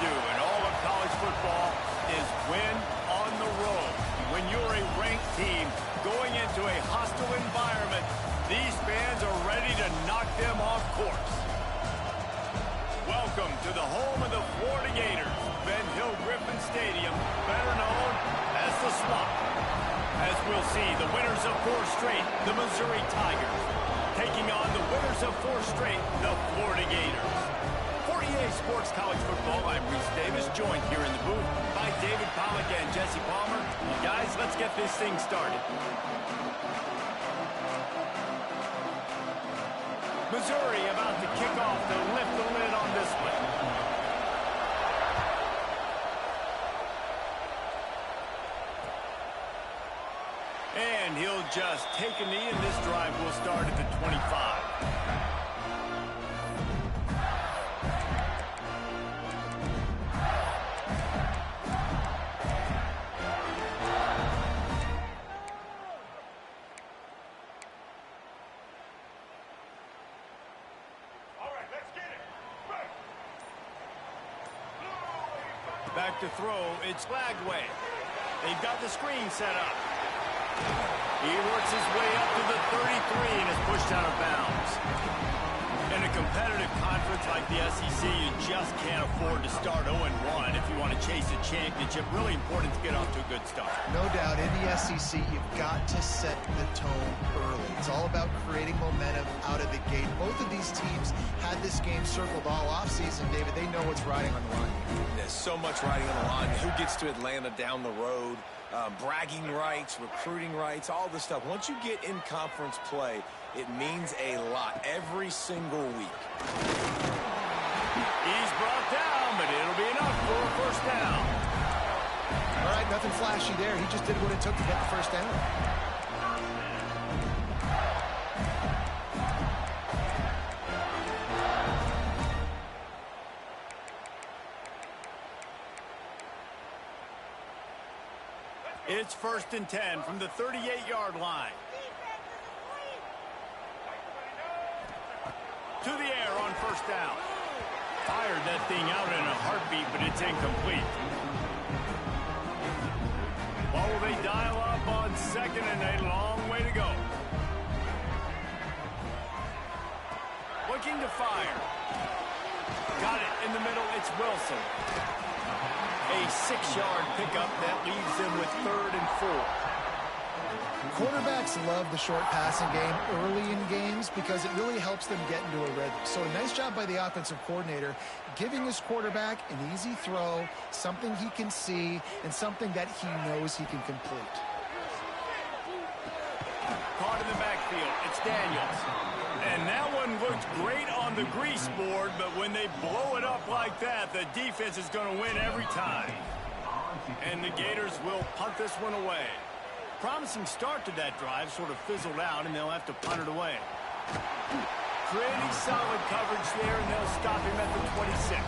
do in all of college football is win on the road. When you're a ranked team going into a hostile environment, these fans are ready to knock them off course. Welcome to the home of the Florida Gators, Ben Hill Griffin Stadium, better known as the Swamp. As we'll see, the winners of 4 straight, the Missouri Tigers, taking on the winners of 4 straight, the Florida Gators. For EA Sports College Football, I'm Reese Davis, joined here in the booth by David Pollack and Jesse Palmer. Guys, let's get this thing started. Missouri about to kick off to lift the lid on this one. And he'll just take a knee, and this drive will start at the 25. Back to throw, it's Flagway. They've got the screen set up. He works his way up to the 33 and is pushed out of bounds. In a competitive conference like the SEC, you just can't afford to start 0-1 if you want to chase a championship. Really important to get off to a good start. No doubt, in the SEC, you've got to set the tone early. It's all about creating momentum out of the gate. Both of these teams had this game circled all offseason, David. They know what's riding on the line. There's so much riding on the line. Who gets to Atlanta down the road? Bragging rights, recruiting rights, all this stuff. Once you get in conference play, it means a lot every single week. He's brought down, but it'll be enough for a first down. All right, nothing flashy there. He just did what it took to get the first down. It's 1st and 10 from the 38-yard line. To the air on first down. Fired that thing out in a heartbeat, but it's incomplete. What will they dial up on second, and a long way to go. Looking to fire. Got it in the middle. It's Wilson. A 6-yard pickup that leaves them with 3rd and 4. Quarterbacks love the short passing game early in games because it really helps them get into a rhythm. So a nice job by the offensive coordinator giving his quarterback an easy throw, something he can see, and something that he knows he can complete. Caught in the backfield. It's Daniels. And that one looked great on the grease board, but when they blow it up like that, the defense is going to win every time. And the Gators will punt this one away. Promising start to that drive, sort of fizzled out, and they'll have to punt it away. Pretty solid coverage there, and they'll stop him at the 26.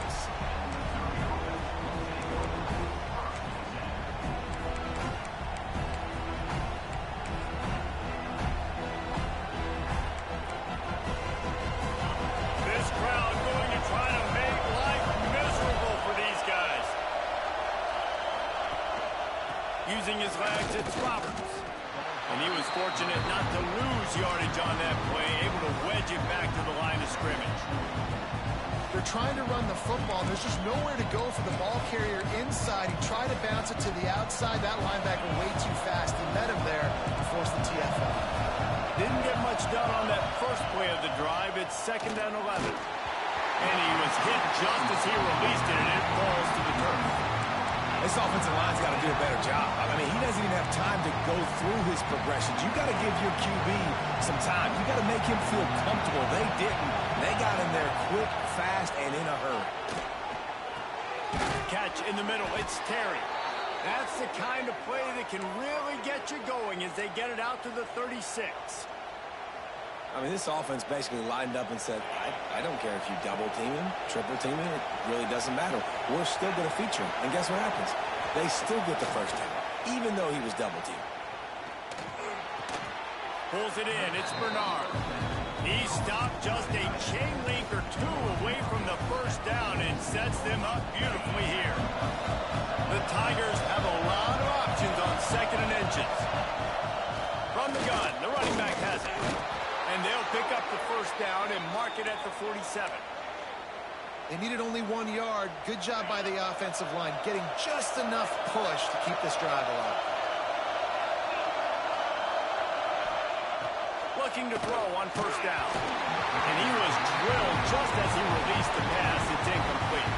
Using his legs, it's Roberts. And he was fortunate not to lose yardage on that play, able to wedge it back to the line of scrimmage. They're trying to run the football. There's just nowhere to go for the ball carrier inside. He tried to bounce it to the outside. That linebacker way too fast. He met him there and forced the TFL. Didn't get much done on that first play of the drive. It's 2nd and 11. And he was hit just as he released it, and it falls to the turf. This offensive line's got to do a better job. I mean, he doesn't even have time to go through his progressions. You got to give your QB some time. You got to make him feel comfortable. They didn't. They got him there quick, fast, and in a hurry. Catch in the middle. It's Terry. That's the kind of play that can really get you going as they get it out to the 36. I mean, this offense basically lined up and said, I don't care if you double team him, triple team him, it really doesn't matter. We're still going to feature him. And guess what happens? They still get the first down, even though he was double teamed. Pulls it in. It's Bernard. He stopped just a chain link or two away from the first down and sets them up beautifully 7. They needed only 1 yard. Good job by the offensive line, getting just enough push to keep this drive alive. Looking to throw on first down. And he was drilled just as he released the pass. It's incomplete.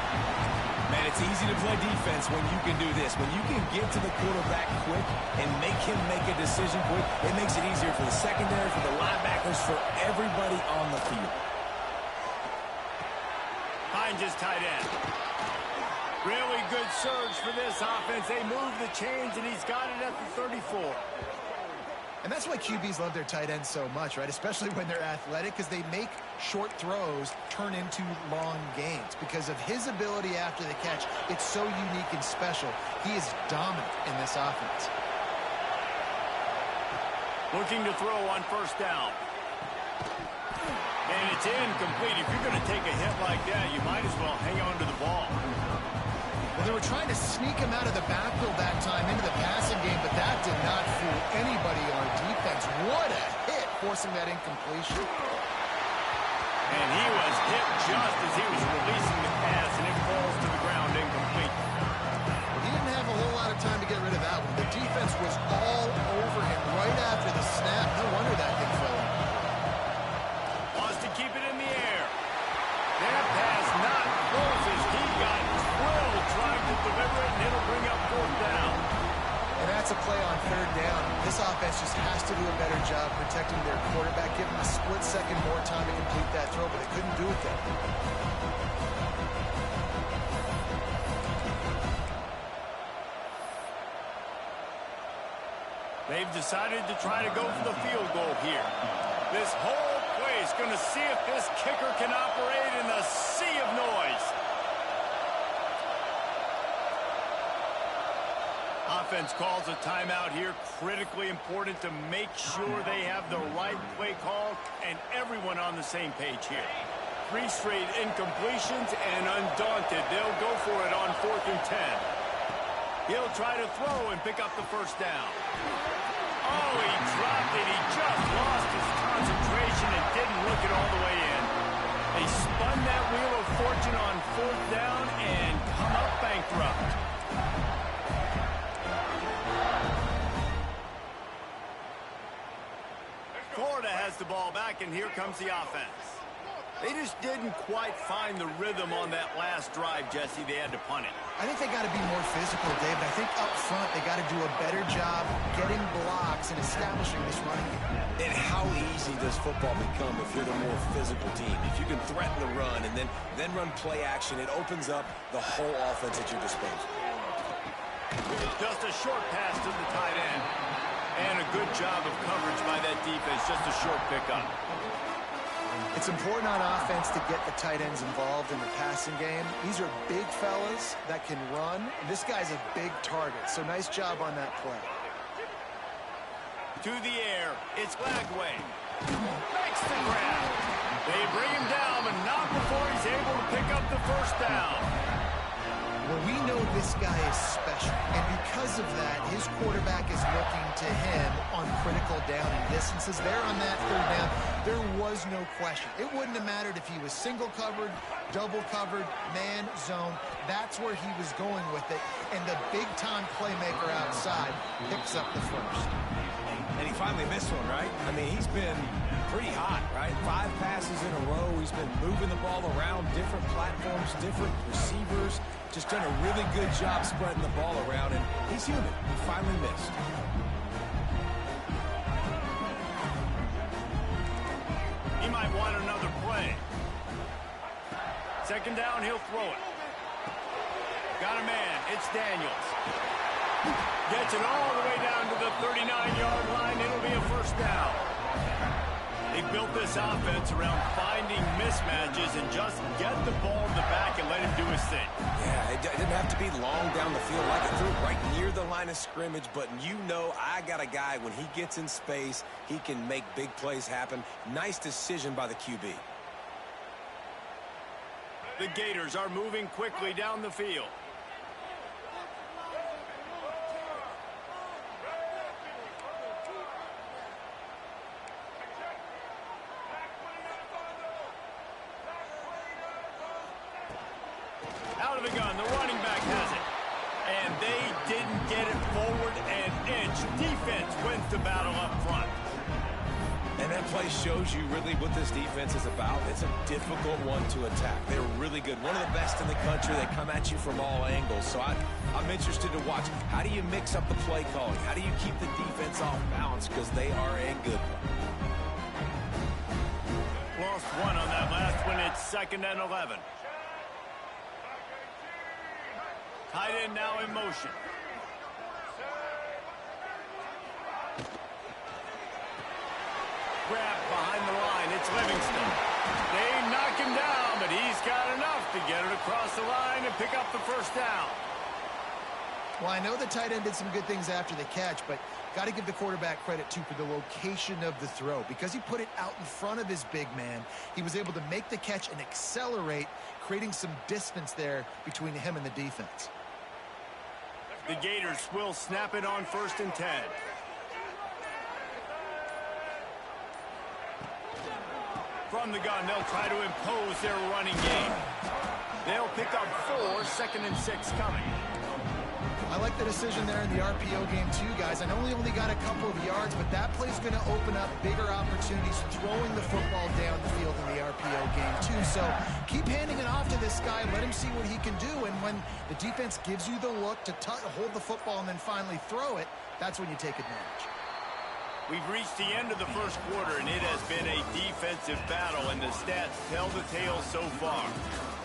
Man, it's easy to play defense when you can do this. When you can get to the quarterback quick and make him make a decision quick, it makes it easier for the secondary, for the linebackers, for everybody on the field. Finds his tight end. Really good surge for this offense. They move the chains, and he's got it at the 34. And that's why QBs love their tight ends so much, right? Especially when they're athletic, because they make short throws turn into long gains. Because of his ability after the catch, it's so unique and special. He is dominant in this offense. Looking to throw on first down. And it's incomplete. If you're going to take a hit like that, you might as well hang on to the ball. Well, they were trying to sneak him out of the backfield that time into the passing game, but that did not fool anybody on defense. What a hit, forcing that incompletion. And he was hit just as he was releasing the pass, and it falls to the ground incomplete. He didn't have a whole lot of time to get rid of that one. The defense was all over him right after the snap. No wonder that thing fell in. Wants to keep it in the air. That pass not close as he got drilled trying to deliver it, and it'll bring up fourth down. And that's a play on third down. This offense just has to do a better job protecting their quarterback, give him a split second more time to complete that throw, but they couldn't do it there. They've decided to try to go for the field goal here. This whole play is going to see if this kicker can operate in a sea of noise. Offense calls a timeout here. Critically important to make sure they have the right play call and everyone on the same page here. 3 straight incompletions, and undaunted, they'll go for it on 4th and 10. He'll try to throw and pick up the first down. Oh, he dropped it. He just lost his concentration and didn't look it all the way in. They spun that wheel of fortune on 4th down and come up bankrupt. Florida has the ball back, and here comes the offense. They just didn't quite find the rhythm on that last drive, Jesse. They had to punt it. I think they got to be more physical, Dave. I think up front they got to do a better job getting blocks and establishing this running game. And how easy does football become if you're the more physical team? If you can threaten the run and then run play action, it opens up the whole offense at your disposal. Just a short pass to the tight end. And a good job of coverage by that defense. Just a short pickup. It's important on offense to get the tight ends involved in the passing game. These are big fellas that can run. And this guy's a big target, so nice job on that play. To the air, it's Lagway. Makes the grab. They bring him down, but not before he's able to pick up the first down. Well, we know this guy is special, and because of that, his quarterback is looking to him on critical down and distances. There on that third down, there was no question. It wouldn't have mattered if he was single covered, double covered, man, zone. That's where he was going with it, and the big-time playmaker outside picks up the first. And he finally missed one, right? I mean, he's been pretty hot, right? 5 passes in a row. He's been moving the ball around different platforms, different receivers. Just done a really good job spreading the ball around, and he's human. He finally missed. He might want another play. Second down, he'll throw it. Got a man. It's Daniels. Gets it all the way down to the 39-yard line. It'll be a first down. They built this offense around finding mismatches and just get the ball in the back and let him do his thing. Yeah, it didn't have to be long down the field. Like it threw it right near the line of scrimmage, but you know I got a guy, when he gets in space, he can make big plays happen. Nice decision by the QB. The Gators are moving quickly down the field. the gun. The running back has it. And they didn't get it forward an inch. Defense wins the battle up front. And that play shows you really what this defense is about. It's a difficult one to attack. They're really good. One of the best in the country. They come at you from all angles. So I'm interested to watch. How do you mix up the play calling? How do you keep the defense off balance? Because they are a good one. Lost one on that last one. It's 2nd and 11. Tight end now in motion. Grab behind the line. It's Livingston. They knock him down, but he's got enough to get it across the line and pick up the first down. Well, I know the tight end did some good things after the catch, but got to give the quarterback credit, too, for the location of the throw. Because he put it out in front of his big man, he was able to make the catch and accelerate, creating some distance there between him and the defense. The Gators will snap it on 1st and 10. From the gun, they'll try to impose their running game. They'll pick up 4, 2nd and 6 coming. I like the decision there in the RPO game too, guys. I know we only got a couple of yards, but that play's going to open up bigger opportunities throwing the football down the field in the RPO game too. So keep handing it off to this guy. Let him see what he can do. And when the defense gives you the look to hold the football and then finally throw it, that's when you take advantage. We've reached the end of the first quarter, and it has been a defensive battle, and the stats tell the tale so far.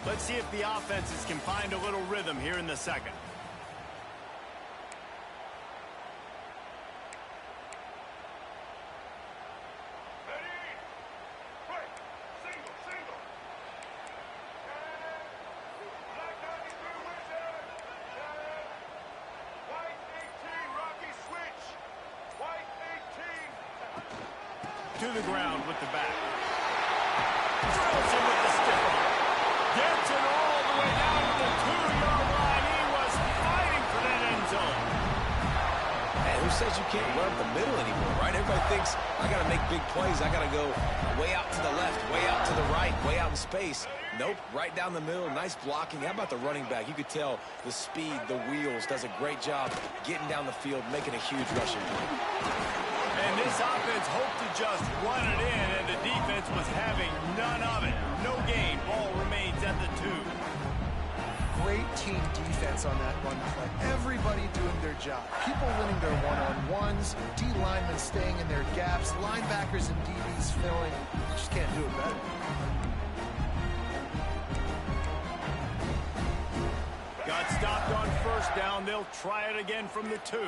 Let's see if the offenses can find a little rhythm here in the second. To the ground with the back. Drills him with the stiff arm. Gets it all the way down to the 2-yard line. He was fighting for that end zone. And who says you can't run up the middle anymore, right? Everybody thinks, I got to make big plays. I got to go way out to the left, way out to the right, way out in space. Nope, right down the middle. Nice blocking. How about the running back? You could tell the speed, the wheels, does a great job getting down the field, making a huge rushing play. And this offense hoped to just run it in, and the defense was having none of it. No gain. Ball remains at the 2. Great team defense on that run play. Everybody doing their job. People winning their one-on-ones, D linemen staying in their gaps, linebackers and DBs filling. You just can't do it better. Got stopped on 1st down. They'll try it again from the 2.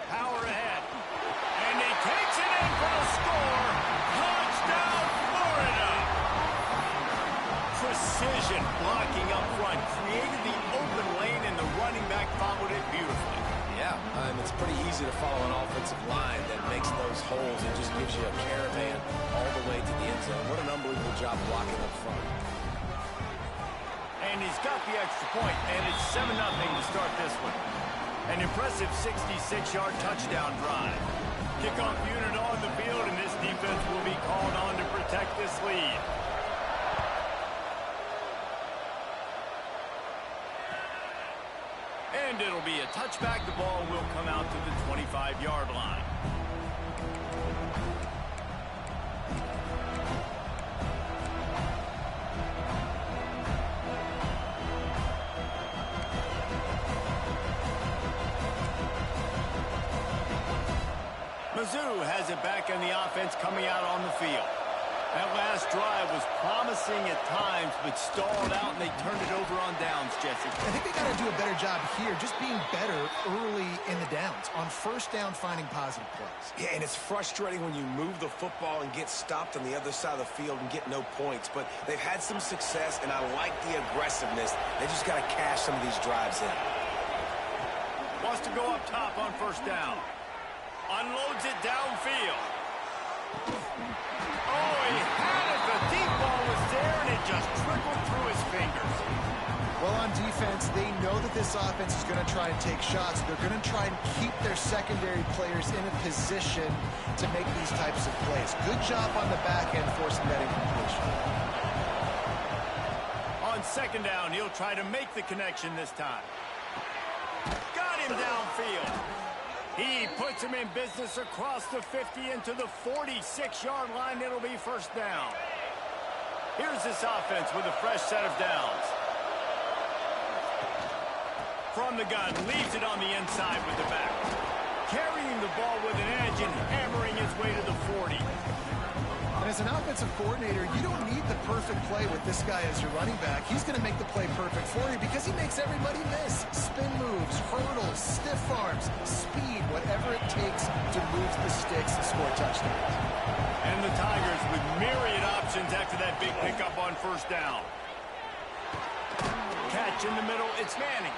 Power ahead. And he takes it in for the score. Touchdown, Florida. Precision blocking up front. Created the open lane, and the running back followed it beautifully. Yeah, it's pretty easy to follow an offensive line that makes those holes and just gives you a caravan all the way to the end zone. What an unbelievable job blocking up front. And he's got the extra point, and it's 7-0 to start this one. An impressive 66-yard touchdown drive. Kickoff unit on the field, and this defense will be called on to protect this lead. And it'll be a touchback. The ball will come out to the 25-yard line. Mizzou has it back in the offense coming out on the field. That last drive was promising at times, but stalled out, and they turned it over on downs, Jesse. I think they got to do a better job here, just being better early in the downs. On 1st down, finding positive plays. Yeah, and it's frustrating when you move the football and get stopped on the other side of the field and get no points. But they've had some success, and I like the aggressiveness. They just got to cash some of these drives in. Wants to go up top on 1st down. Unloads it downfield. Oh, he had it. The deep ball was there, and it just trickled through his fingers. Well, on defense, they know that this offense is going to try and take shots. They're going to try and keep their secondary players in a position to make these types of plays. Good job on the back end forcing that incompletion. second down, he'll try to make the connection this time. Got him downfield. He puts him in business across the 50 into the 46-yard line. It'll be first down. Here's this offense with a fresh set of downs. From the gun, leaves it on the inside with the back. Carrying the ball with an edge and hammering his way to the 40. And as an offensive coordinator, you don't need the perfect play with this guy as your running back. He's going to make the play perfect for you because he makes everybody miss. Spin moves, hurdles, stiff arms, speed, whatever it takes to move the sticks and score touchdowns. And the Tigers with myriad options after that big pickup on first down. Catch in the middle, it's Manning.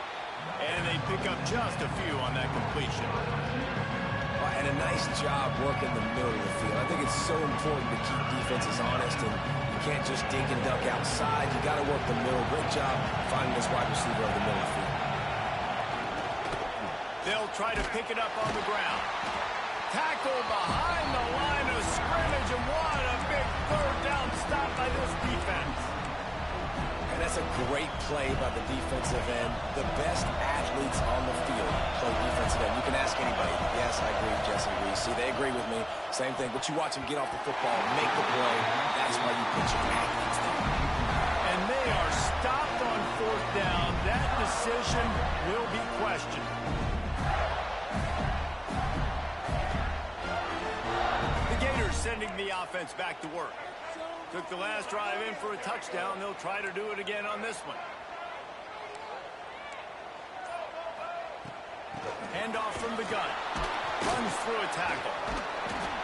And they pick up just a few on that completion. And a nice job working the middle of the field. I think it's so important to keep defenses honest, and you can't just dink and dunk outside. You got to work the middle. Great job finding this wide receiver over the middle of the field. They'll try to pick it up on the ground. Tackle behind the line of scrimmage, and what a big third down stop by this defense. And that's a great play by the defensive end. The best athletes on the field play defensive end. You can ask anybody. Yes, I agree, Jesse Reese. See, they agree with me. Same thing. But you watch them get off the football, make the play. That's why you put your athletes there. And they are stopped on fourth down. That decision will be questioned. The Gators sending the offense back to work. Took the last drive in for a touchdown. They'll try to do it again on this one. Handoff from the gun. Runs through a tackle.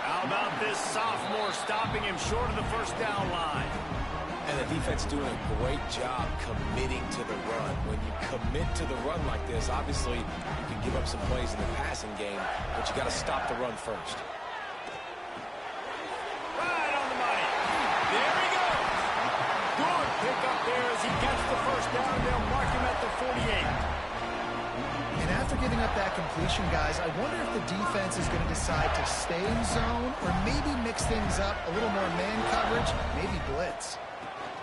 How about this sophomore stopping him short of the first down line? And the defense doing a great job committing to the run. When you commit to the run like this, obviously you can give up some plays in the passing game, but you got to stop the run first. Pick up there as he gets the first down. They'll mark him at the 48. And after giving up that completion, guys, I wonder if the defense is going to decide to stay in zone or maybe mix things up, a little more man coverage, maybe blitz.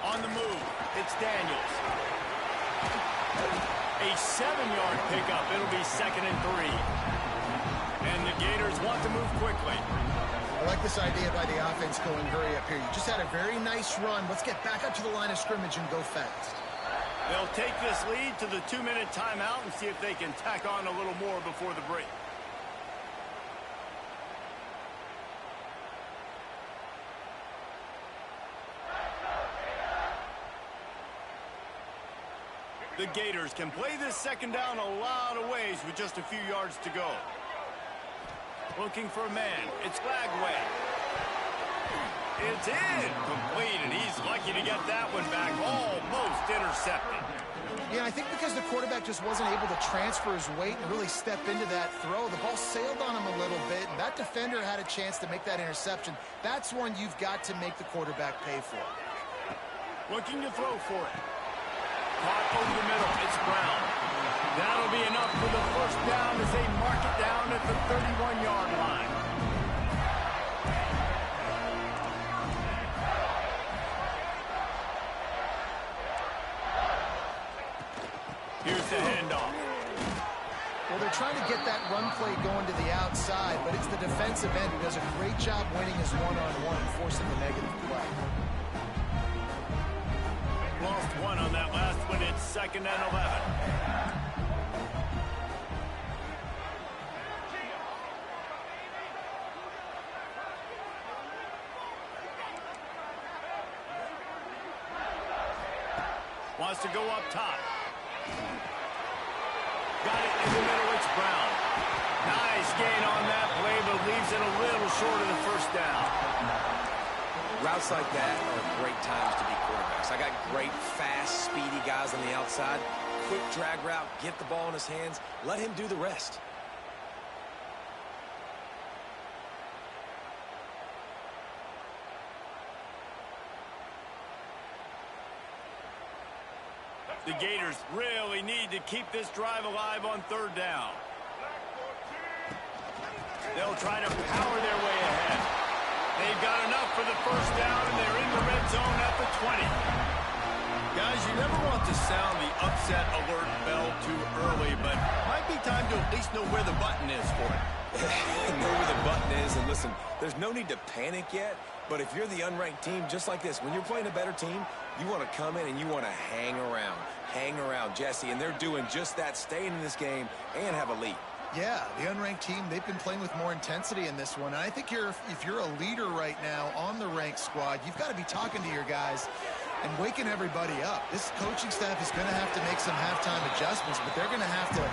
On the move, it's Daniels. A 7-yard pickup. It'll be 2nd and 3. And the Gators want to move quickly. I like this idea by the offense going hurry up here. You just had a very nice run. Let's get back up to the line of scrimmage and go fast. They'll take this lead to the 2-minute timeout and see if they can tack on a little more before the break. The Gators can play this second down a lot of ways with just a few yards to go. Looking for a man. It's Flagway. It's in. Complete, and he's lucky to get that one back. Almost intercepted. Yeah, I think because the quarterback just wasn't able to transfer his weight and really step into that throw, the ball sailed on him a little bit, and that defender had a chance to make that interception. That's one you've got to make the quarterback pay for. Looking to throw for it. Caught over the middle. It's Brown. That'll be enough for the first down as they mark it down at the 31-yard line. Here's the handoff. Well, they're trying to get that run play going to the outside, but it's the defensive end who does a great job winning his one-on-one and forcing the negative play. Lost one on that last one. It's 2nd and 11. Wants to go up top. Got it in the middle. It's Brown. Nice gain on that play, but leaves it a little short of the first down. Routes like that are great times to be quarterbacks. I got great, fast, speedy guys on the outside. Quick drag route, get the ball in his hands, let him do the rest. The Gators really need to keep this drive alive on third down. They'll try to power their way ahead. They've got enough for the first down, and they're in the red zone at the 20. Guys, you never want want to sound the upset alert bell too early, but might be time to at least know where the button is for it. Know where the button is, and listen, there's no need to panic yet, but if you're the unranked team, just like this, when you're playing a better team, you want to come in and you want to hang around, Jesse, and they're doing just that, staying in this game and have a lead. Yeah, the unranked team, they've been playing with more intensity in this one. And I think if you're a leader right now on the ranked squad, you've got to be talking to your guys and waking everybody up. This coaching staff is going to have to make some halftime adjustments, but they're going to have to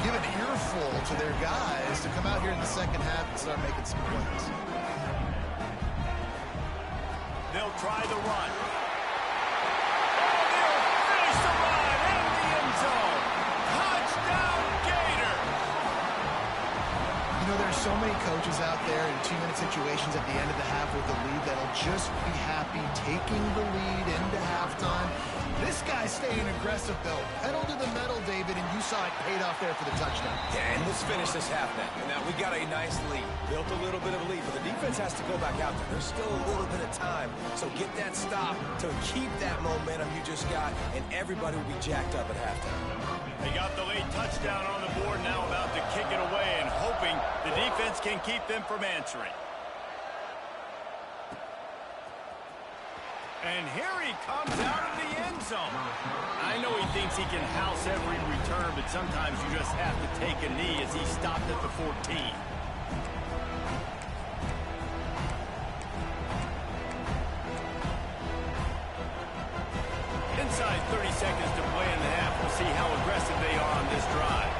give an earful to their guys to come out here in the second half and start making some plays. They'll try the run. They'll finish the run in the end zone. Touchdown, Gator! You know, there's so many coaches out there in 2-minute situations at the end of the half with the lead that'll just be happy taking the lead into halftime. This guy's staying aggressive, though. Pedal to the metal, David, and you saw it paid off there for the touchdown. Yeah, and let's finish this half now. And now we got a nice lead. Built a little bit of a lead, but the defense has to go back out there. There's still a little bit of time. So get that stop to keep that momentum you just got, and everybody will be jacked up at halftime. They got the late touchdown on the board, now about to kick it away and hoping the defense can keep them from answering. And here he comes out of the end zone. I know he thinks he can house every return, but sometimes you just have to take a knee as he stopped at the 14. Inside 30 seconds to play in the half. We'll see how aggressive they are on this drive.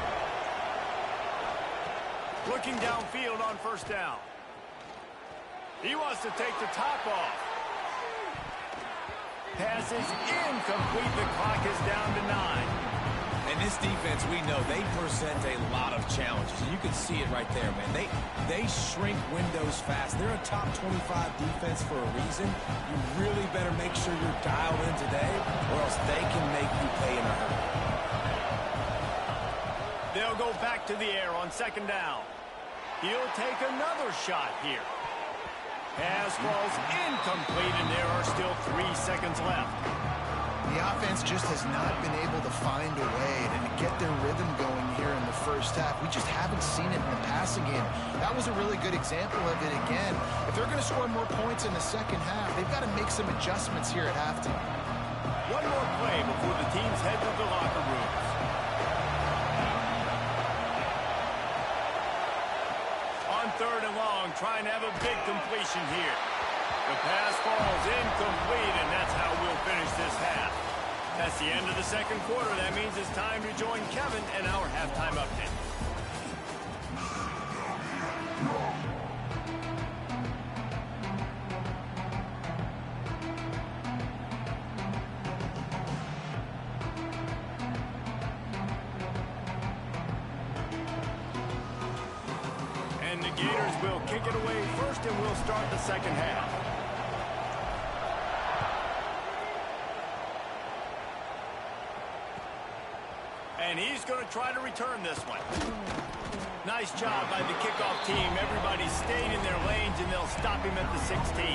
Looking downfield on first down. He wants to take the top off. Pass is incomplete. The clock is down to 9. And this defense, we know, they present a lot of challenges. And you can see it right there, man. They shrink windows fast. They're a top 25 defense for a reason. You really better make sure you're dialed in today, or else they can make you pay in a hurry. They'll go back to the air on second down. He'll take another shot here. Pass falls incomplete, and there are still 3 seconds left. The offense just has not been able to find a way to get their rhythm going here in the first half. We just haven't seen it in the passing game. That was a really good example of it again. If they're going to score more points in the second half, they've got to make some adjustments here at halftime. One more play before the teams head to the locker rooms. On third and long, trying to have a big completion here. The pass falls incomplete, and that's how we'll finish this half. That's the end of the second quarter. That means it's time to join Kevin and our halftime update. And the Gators will kick it away first, and we'll start the second half. And he's going to try to return this one. Nice job by the kickoff team. Everybody stayed in their lanes, and they'll stop him at the 16.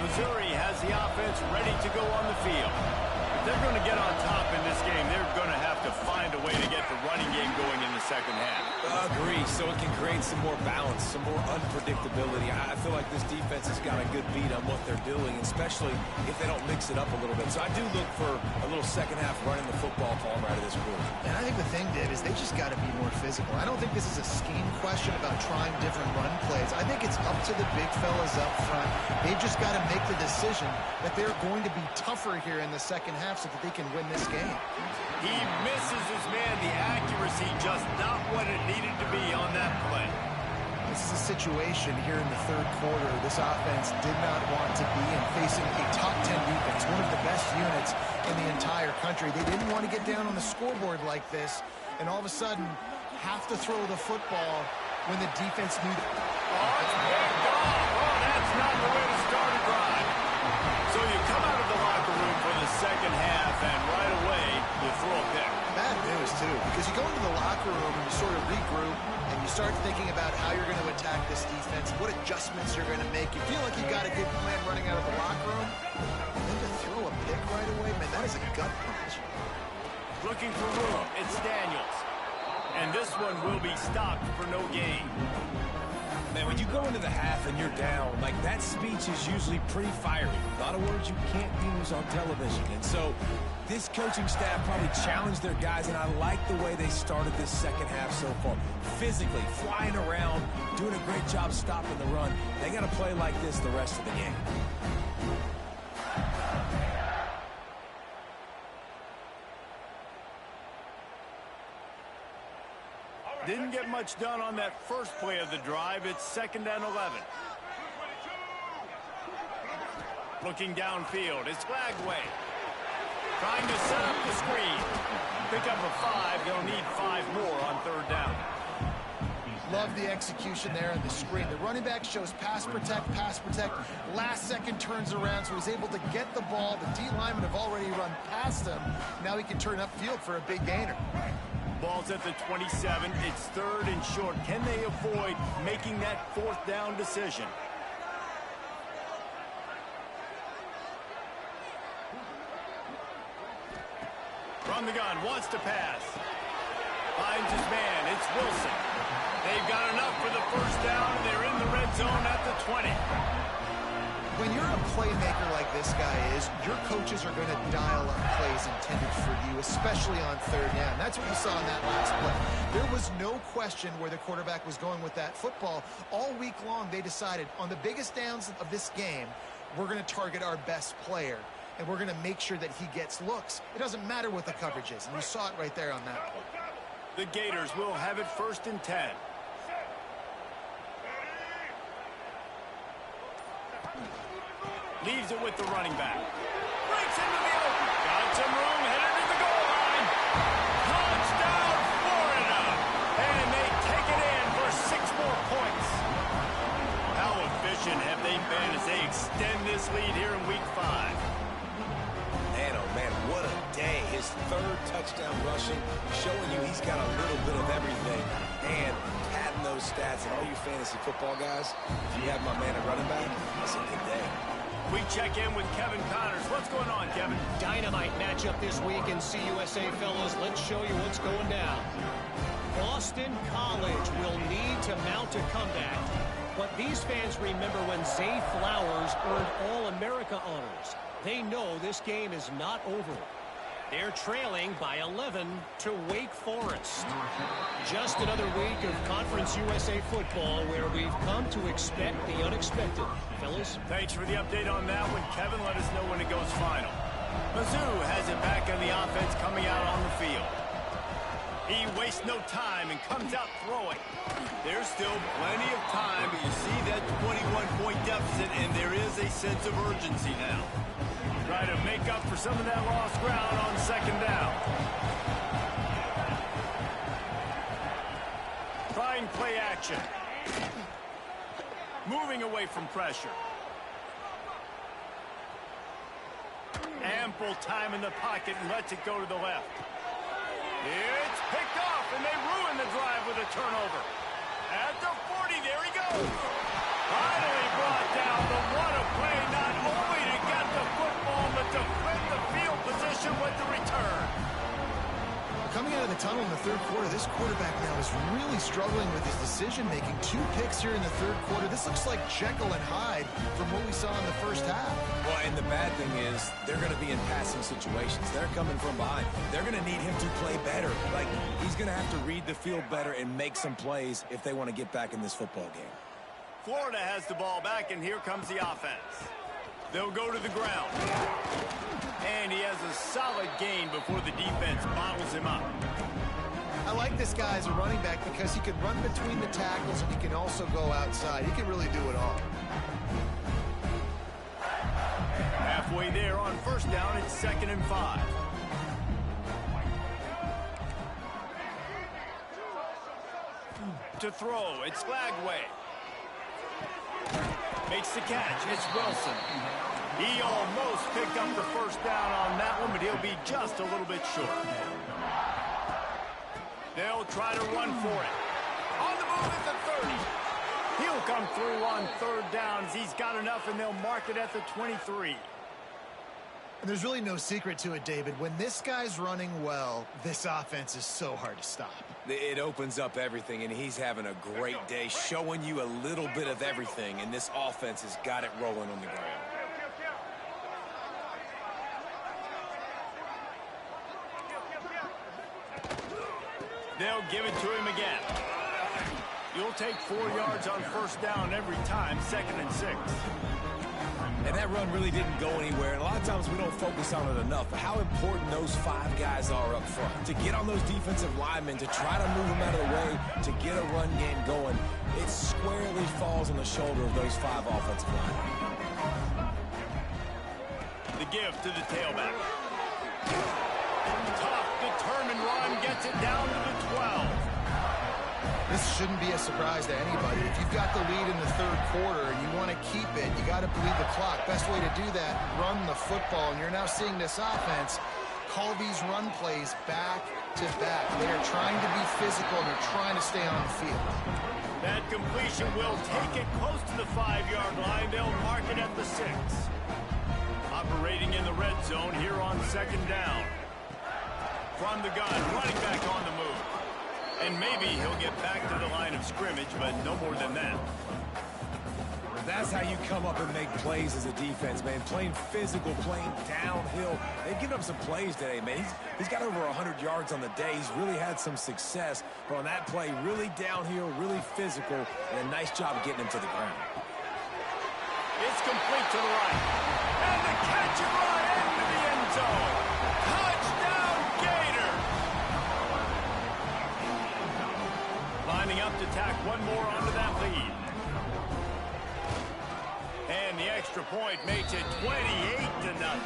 Missouri has the offense ready to go on the field. If they're going to get on top in this game, they're going to have to find a way to get the running game going in the second half. Agree, so it can create some more balance, some more unpredictability. I feel like this defense has got a good beat on what they're doing, especially if they don't mix it up a little bit. So I do look for a little second half running the football ball right of this group. And I think the thing, Dave, is they just got to be more physical. I don't think this is a scheme question about trying different run plays. I think it's up to the big fellas up front. They've just got to make the decision that they're going to be tougher here in the second half so that they can win this game. He misses his man. The accuracy just not what it needed to be on that play. This is a situation here in the third quarter this offense did not want to be in, facing a top 10 defense, one of the best units in the entire country. They didn't want to get down on the scoreboard like this and all of a sudden have to throw the football when the defense knew that. Oh, it's picked off. Oh, that's not the way to start a drive. So you come out of the locker room for the second half, and right away you throw a pick. Bad news, too, because you go into the locker room and you sort of regroup and you start thinking about how you're going to attack this defense, what adjustments you're going to make. You feel like you got a good plan running out of the locker room, and then to is a gut punch. Looking for room. It's Daniels. And this one will be stopped for no gain. Man, when you go into the half and you're down, like, that speech is usually pretty fiery. A lot of words you can't use on television. And so this coaching staff probably challenged their guys, and I like the way they started this second half so far. Physically, flying around, doing a great job stopping the run. They got to play like this the rest of the game. Didn't get much done on that first play of the drive. It's 2nd and 11. Looking downfield, it's Lagway. Trying to set up the screen. Pick up a 5. They'll need 5 more on 3rd down. Love the execution there on the screen. The running back shows pass protect, last second turns around, so he's able to get the ball. The D linemen have already run past him. Now he can turn upfield for a big gainer. Ball's at the 27. It's 3rd and short. Can they avoid making that 4th down decision? From the gun, wants to pass. Finds his man. It's Wilson. They've got enough for the 1st down. They're in the red zone at the 20. When you're a playmaker like this guy is, your coaches are going to dial up plays intended for you, especially on 3rd down. That's what we saw in that last play. There was no question where the quarterback was going with that football. All week long, they decided on the biggest downs of this game, we're going to target our best player, and we're going to make sure that he gets looks. It doesn't matter what the coverage is, and you saw it right there on that play. The Gators will have it 1st and 10. Leaves it with the running back. Breaks into the open. Got some room, headed to the goal line. Touchdown, Florida. And they take it in for 6 more points. How efficient have they been as they extend this lead here in week 5? Man, oh man, what a day. His 3rd touchdown rushing, showing you he's got a little bit of everything. And padding those stats. And all you fantasy football guys, if you have my man at running back, it's a good day. We check in with Kevin Connors. What's going on, Kevin? Dynamite matchup this week in CUSA, fellas. Let's show you what's going down. Boston College will need to mount a comeback, but these fans remember when Zay Flowers earned All-America honors. They know this game is not over. They're trailing by 11 to Wake Forest. Just another week of Conference USA football where we've come to expect the unexpected. Fellas? Thanks for the update on that one, Kevin. Let us know when it goes final. Mizzou has it back on the offense coming out on the field. He wastes no time and comes out throwing. There's still plenty of time, but you see that 21-point deficit, and there is a sense of urgency now. Try to make up for some of that lost ground on 2nd down. Trying play action. Moving away from pressure. Ample time in the pocket and lets it go to the left. It's picked off, and they ruin the drive with a turnover. At the 40, there he goes. Finally brought down, but what a play, not only to get the football, but to flip the field position with the return. Coming out of the tunnel in the 3rd quarter, this quarterback now is really struggling with his decision-making. 2 picks here in the 3rd quarter. This looks like Jekyll and Hyde from what we saw in the 1st half. Well, and the bad thing is they're going to be in passing situations. They're coming from behind. They're going to need him to play better. Like, he's going to have to read the field better and make some plays if they want to get back in this football game. Florida has the ball back, and here comes the offense. They'll go to the ground. And he has a solid gain before the defense bottles him up. I like this guy as a running back because he can run between the tackles and he can also go outside. He can really do it all. Halfway there on 1st down, it's 2nd and 5. To throw, it's Lagway. Makes the catch. It's Wilson. He almost picked up the 1st down on that one, but he'll be just a little bit short. They'll try to run for it. On the move at the 30. He'll come through on 3rd down as he's got enough, and they'll mark it at the 23. And there's really no secret to it, David. When this guy's running well, this offense is so hard to stop. It opens up everything, and he's having a great day, showing you a little bit of everything, and this offense has got it rolling on the ground. They'll give it to him again. You'll take 4 yards on first down every time, 2nd and 6. And that run really didn't go anywhere. And a lot of times we don't focus on it enough. But how important those 5 guys are up front. To get on those defensive linemen, to try to move them out of the way, to get a run game going, it squarely falls on the shoulder of those 5 offensive linemen. The give to the tailback. Tough, determined run, gets it down to the 12. This shouldn't be a surprise to anybody. If you've got the lead in the 3rd quarter and you want to keep it, you got to bleed the clock. Best way to do that, run the football. And you're now seeing this offense call these run plays back to back. They are trying to be physical and they're trying to stay on the field. That completion will take it close to the 5-yard line. They'll mark it at the 6. Operating in the red zone here on 2nd down. From the gun, running back on the move. And maybe he'll get back to the line of scrimmage, but no more than that. That's how you come up and make plays as a defense, man. Playing physical, playing downhill. They've given up some plays today, man. He's got over 100 yards on the day. He's really had some success. But on that play, really downhill, really physical, and a nice job getting him to the ground. It's complete to the right. And the catch and run into the end zone. Touchdown, Gators! Lining up to tack one more onto that lead. And the extra point makes it 28-0.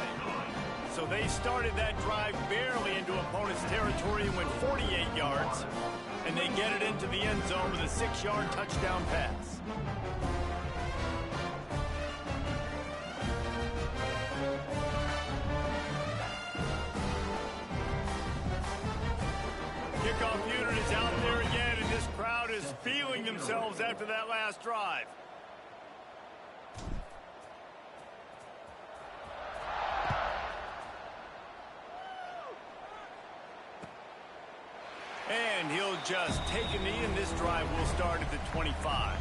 So they started that drive barely into opponent's territory and went 48 yards. And they get it into the end zone with a 6-yard touchdown pass. Kickoff unit is out there again, and this crowd is feeling themselves after that last drive. And he'll just take a knee, and this drive will start at the 25.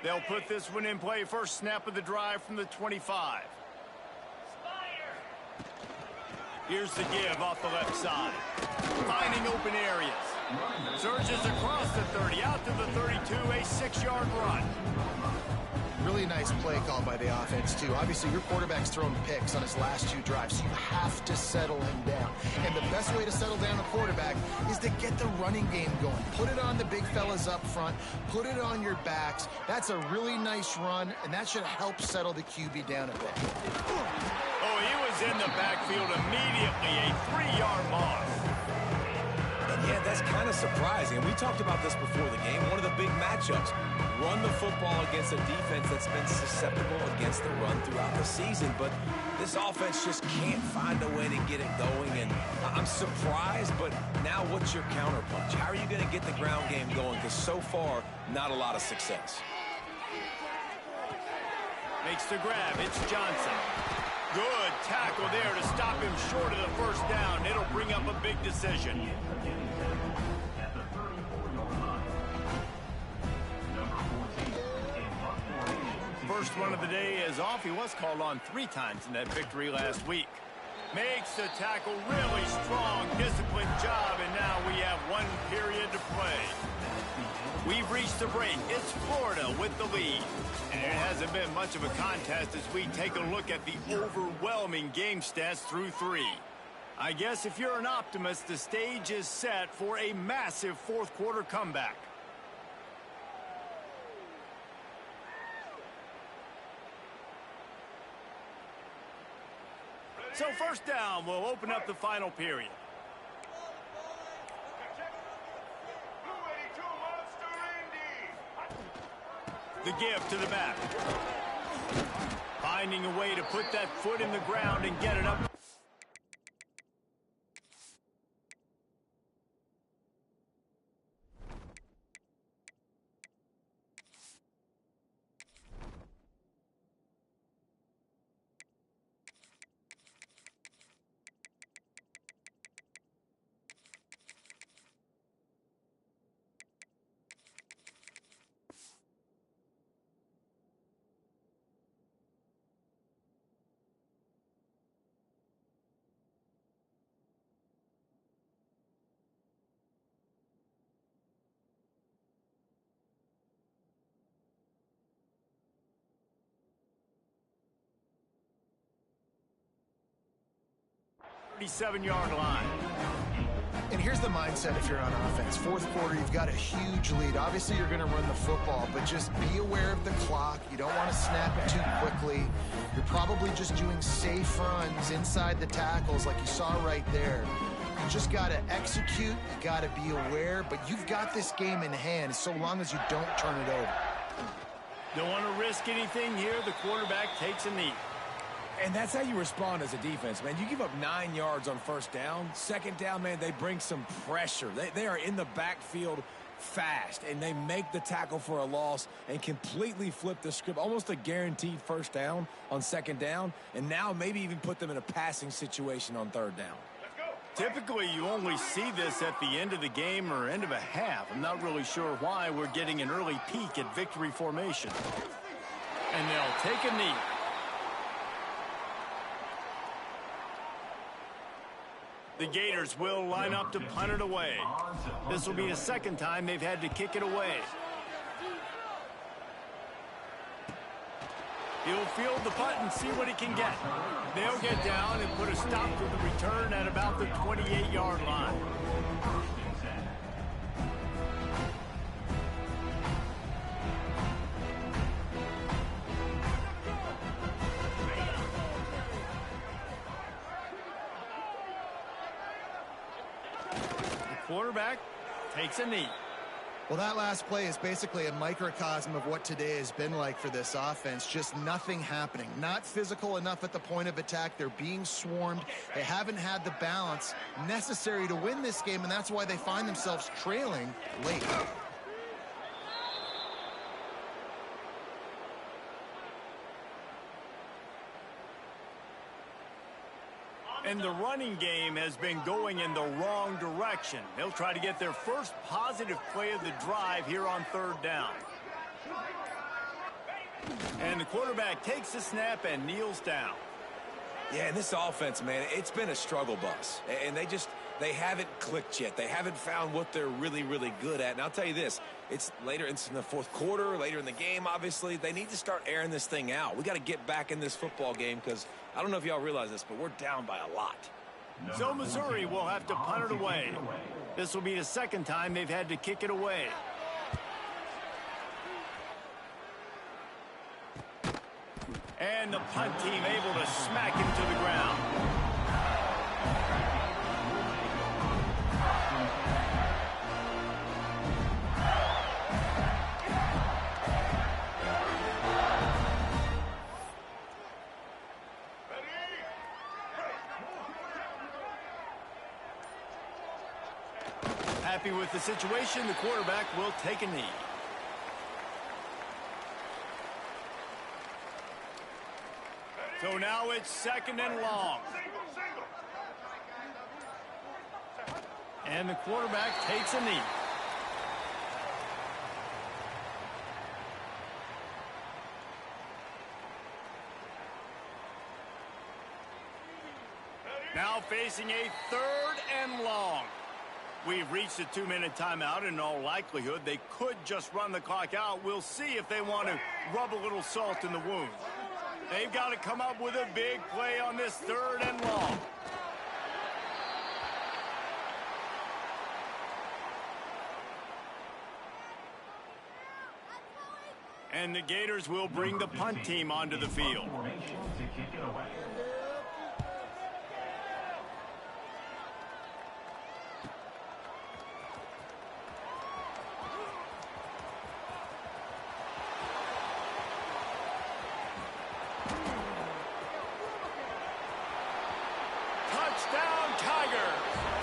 They'll put this one in play. First snap of the drive from the 25. Here's the give off the left side. Finding open areas. Surges across the 30, out to the 32, a 6-yard run. Really nice play call by the offense, too. Obviously, your quarterback's thrown picks on his last 2 drives, so you have to settle him down. And the best way to settle down a quarterback is to get the running game going. Put it on the big fellas up front. Put it on your backs. That's a really nice run, and that should help settle the QB down a bit. Oh, he was in the backfield immediately, a 3-yard loss. Yeah, that's kind of surprising. We talked about this before the game. One of the big matchups. Run the football against a defense that's been susceptible against the run throughout the season. But this offense just can't find a way to get it going. And I'm surprised, but now what's your counterpunch? How are you going to get the ground game going? Because so far, not a lot of success. Makes the grab. It's Johnson. Good tackle there to stop him short of the first down. It'll bring up a big decision. First one of the day is off. He was called on 3 times in that victory last week. Makes the tackle really strong, disciplined job, and now we have 1 period to play. We've reached the break. It's Florida with the lead. And it hasn't been much of a contest as we take a look at the overwhelming game stats through 3. I guess if you're an optimist, the stage is set for a massive 4th quarter comeback. So first down will open up the final period. The give to the back. Finding a way to put that foot in the ground and get it up. Yard line. And here's the mindset if you're on offense. Fourth quarter, you've got a huge lead. Obviously, you're going to run the football, but just be aware of the clock. You don't want to snap it too quickly. You're probably just doing safe runs inside the tackles like you saw right there. You just got to execute. You got to be aware, but you've got this game in hand so long as you don't turn it over. Don't want to risk anything here. The quarterback takes a knee. And that's how you respond as a defense, man. You give up 9 yards on first down. Second down, man, they bring some pressure. They are in the backfield fast, and they make the tackle for a loss and completely flip the script. Almost a guaranteed first down on second down, and now maybe even put them in a passing situation on third down. Typically, you only see this at the end of the game or end of a half. I'm not really sure why we're getting an early peek at victory formation. And they'll take a knee. The Gators will line up to punt it away. This will be the second time they've had to kick it away. He'll field the punt and see what he can get. They'll get down and put a stop to the return at about the 28-yard line. Quarterback takes a knee. Well, that last play is basically a microcosm of what today has been like for this offense. Just nothing happening. Not physical enough at the point of attack. They're being swarmed. They haven't had the balance necessary to win this game, and that's why they find themselves trailing late. And the running game has been going in the wrong direction. They'll try to get their first positive play of the drive here on third down. And the quarterback takes the snap and kneels down. Yeah, and this offense, man, it's been a struggle bus. And they haven't clicked yet. They haven't found what they're really, really good at. And I'll tell you this, it's in the fourth quarter, later in the game, obviously. They need to start airing this thing out. We got to get back in this football game because I don't know if y'all realize this, but we're down by a lot. So Missouri will have to punt it away. This will be the second time they've had to kick it away. And the punt team able to smack him to the ground. Happy with the situation, the quarterback will take a knee. So now it's second and long. And the quarterback takes a knee. Now facing a third and long. We've reached a 2-minute timeout, and in all likelihood, they could just run the clock out. We'll see if they want to rub a little salt in the wound. They've got to come up with a big play on this third and long. And the Gators will bring the punt team onto the field. Touchdown, Tigers.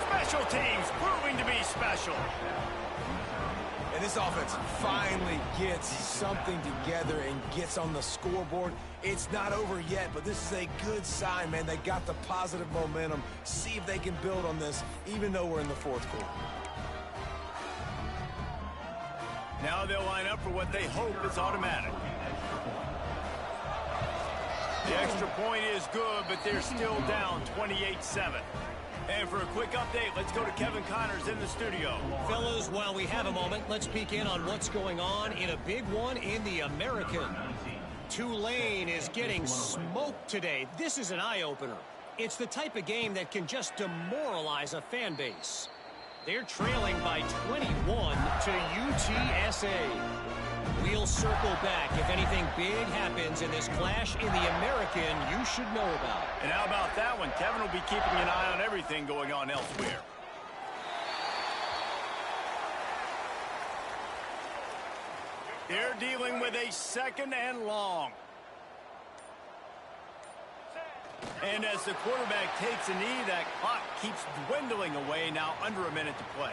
Special teams proving to be special. And this offense finally gets something together and gets on the scoreboard. It's not over yet, but this is a good sign, man. They got the positive momentum. See if they can build on this, even though we're in the fourth quarter. Now they'll line up for what they hope is automatic. The extra point is good, but they're still down 28-7. And for a quick update, let's go to Kevin Connors in the studio. Fellas, while we have a moment, let's peek in on what's going on in a big one in the American. Tulane is getting smoked today. This is an eye-opener. It's the type of game that can just demoralize a fan base. They're trailing by 21 to UTSA. We'll circle back if anything big happens in this clash in the American you should know about. And how about that one? Kevin will be keeping an eye on everything going on elsewhere. They're dealing with a 2nd and long. And as the quarterback takes a knee, that clock keeps dwindling away, now under a minute to play.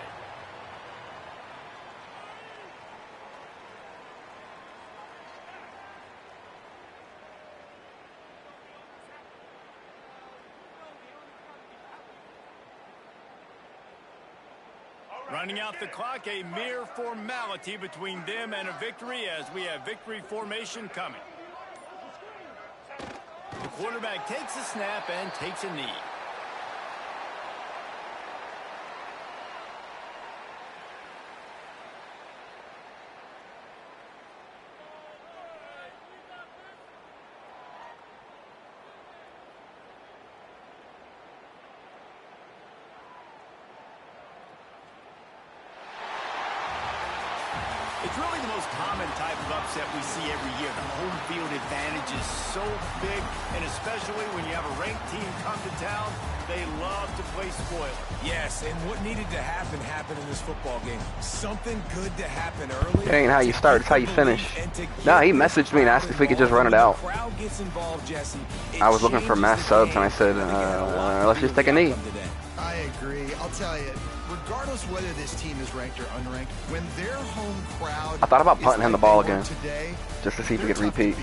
Running out the clock, a mere formality between them and a victory as we have victory formation coming. The quarterback takes a snap and takes a knee. It's really the most common type of upset we see every year. The home field advantage is so big, and especially when you have a ranked team come to town, they love to play spoiler. Yes, and what needed to happen happened in this football game. Something good to happen early. It ain't how you start, it's how you finish. Nah, he messaged me and asked if we could just run it out. I was looking for mass subs, and I said, let's just take a knee. I agree. I'll tell you, regardless whether this team is ranked or unranked, when their home crowd I thought about punting him the ball again, today, just to see if we could repeat.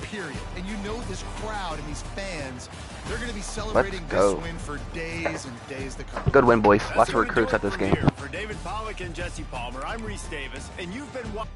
Period. And you know this crowd and these fans, they're going to be celebrating this win for days and days to come. Good win, boys. Lots of recruits at this game. For David Pollack and Jesse Palmer, I'm Reese Davis, and you've been watching.